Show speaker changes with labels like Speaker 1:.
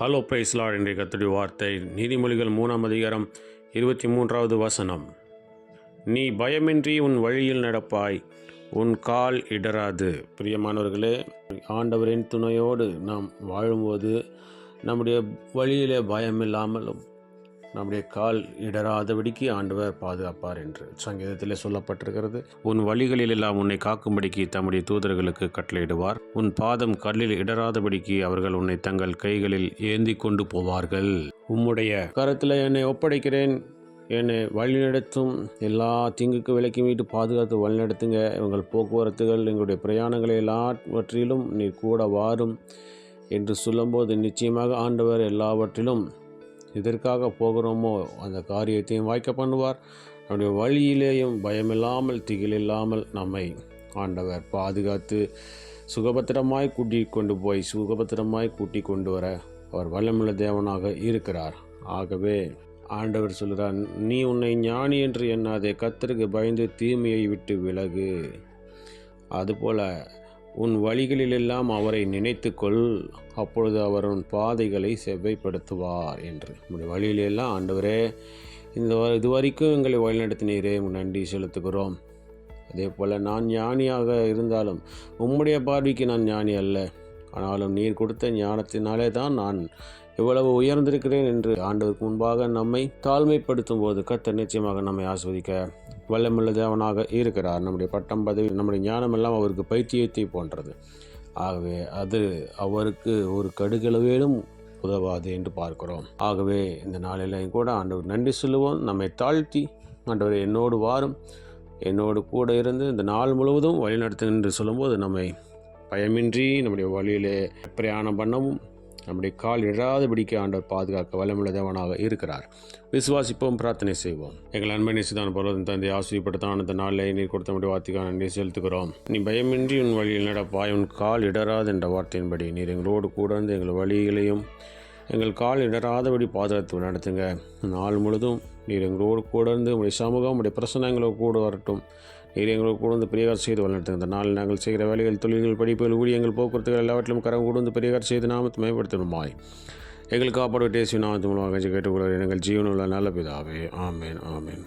Speaker 1: Hello பிரைஸ்லார்ட். இன்றைய கர்த்தருடைய வார்த்தை நீதிமொழிகள் 3ஆம் அதிகாரம் 23வது வசனம். நீ பயமின்றி உன் வழியில் நடப்பாய், உன் கால் இடராது. பிரியமானவர்களே, ஆண்டவரின் துணையோடு நாம் வாழும்போது நம்முடைய வழியிலே பயமில்லாமலும் நம்முடைய கால் இடராதபடிக்கு ஆண்டவர் பாதுகாப்பார் என்று சங்கீதத்திலே சொல்லப்பட்டிருக்கிறது. உன் வழிகளில் எல்லாம் உன்னை காக்கும்படிக்கு தம்முடைய தூதர்களுக்கு கட்டளையிடுவார். உன் பாதம் கல்லில் இடராதபடிக்கு அவர்கள் உன்னை தங்கள் கைகளில் ஏந்தி கொண்டு போவார்கள். உம்முடைய கரத்தில் என்னை ஒப்படைக்கிறேன், என்னை வழிநடத்தும், எல்லா தீங்குக்கு விலக்கி மீட்டு பாதுகாத்து வழிநடத்துங்க. எங்கள் போக்குவரத்துகள், எங்களுடைய பிரயாணங்களை எல்லாவற்றிலும் நீர் கூட வாரும் என்று சொல்லும்போது நிச்சயமாக ஆண்டவர் எல்லாவற்றிலும் எதற்காக போகிறோமோ அந்த காரியத்தையும் வாய்க்க பண்ணுவார். நம்முடைய வழியிலேயும் பயமில்லாமல் திகிலில்லாமல் நம்மை ஆண்டவர் பாதுகாத்து சுகபத்திரமாய் கூட்டி கொண்டு வர அவர் வல்லமுள்ள தேவனாக இருக்கிறார். ஆகவே ஆண்டவர் சொல்கிறார், நீ உன்னை ஞானி என்று எண்ணாதே, கர்த்தருக்கு பயந்து தீமையை விட்டு விலகு. அதுபோல உன் வழிகளிலெல்லாம் அவரை நினைத்துக்கொள், அப்பொழுது அவர் உன் பாதைகளை செவ்வைப்படுத்துவார் என்று. நம்முடைய வழியிலெல்லாம் ஆண்டவரே, இதுவரைக்கும் எங்களை வழிநடத்தினீரே, நன்றி செலுத்துகிறோம். அதே போல் நான் ஞானியாக இருந்தாலும் உம்முடைய பார்வைக்கு நான் ஞானி அல்ல, ஆனாலும் நீர் கொடுத்த ஞானத்தினாலே தான் நான் எவ்வளவு உயர்ந்திருக்கிறேன் என்று ஆண்டவருக்கு முன்பாக நம்மை தாழ்மைப்படுத்தும் போது கர்த்தர் நிச்சயமாக நம்மை ஆஸ்வதிக்க வல்லமுள்ள தேவனாக இருக்கிறார். நம்முடைய பட்டம் பதவி, நம்முடைய ஞானம் எல்லாம் அவருக்கு பைத்தியத்தை போன்றது. ஆகவே அது அவருக்கு ஒரு கடுகளவேனும் உதவாது என்று பார்க்கிறோம். ஆகவே இந்த நாளிலையும் கூட ஆண்டவர் நன்றி சொல்லுவோம். நம்மை தாழ்த்தி, ஆண்டவர் என்னோடு வாரும், என்னோடு கூட இருந்து இந்த நாள் முழுவதும் வழிநடத்து என்று சொல்லும்போது நம்மை பயமின்றி நம்முடைய வழியிலே பிரயாணம் பண்ணவும் நம்முடைய கால் இழாதபடிக்கு ஆண்டவர் பாதுகாக்க வல்லமுள்ள தேவனாக இருக்கிறார். விசுவாசிப்போம், பிரார்த்தனை செய்வோம். எங்கள் அன்பை நேசிதான் பொருளும் தந்தை ஆசிரியப்படுத்தான் இந்த நாளில் நீர் கொடுத்த முடிய வார்த்தைக்காக நன்றி செலுத்துகிறோம். நீ பயமின்றி உன் வழியில் நடப்பாய், உன் கால் இடராது என்ற வார்த்தையின்படி நீர் எங்களோடு கூட இருந்து எங்கள் வழிகளையும் எங்கள் கால் இடராதபடி பாதுகாத்து நடத்துங்க. நாள் முழுதும் நீர் எங்களோடு கூட இருந்து உங்களுடைய சமூகம், உங்களுடைய பிரசனங்களோடு கூட வரட்டும். நீர் எங்களோடு கூட வந்து பெரியகார் செய்து வளர்த்துங்க. இந்த நாள் நாங்கள் செய்கிற வேலைகள், தொழில்கள், படிப்புகள், ஊழியங்கள், போக்குவரத்துகள் எல்லாவற்றிலும் கரம் கூட வந்து பெரியகார் செய்து நாமத்தை மேம்படுத்தணுமாய் எங்களுக்கு காப்பாடு டேசி நாமத்து மூலமாக கேட்டுக்கொள்ள எங்கள் ஜீவனுள்ள நல்ல பிதாவே. ஆமேன், ஆமேன்.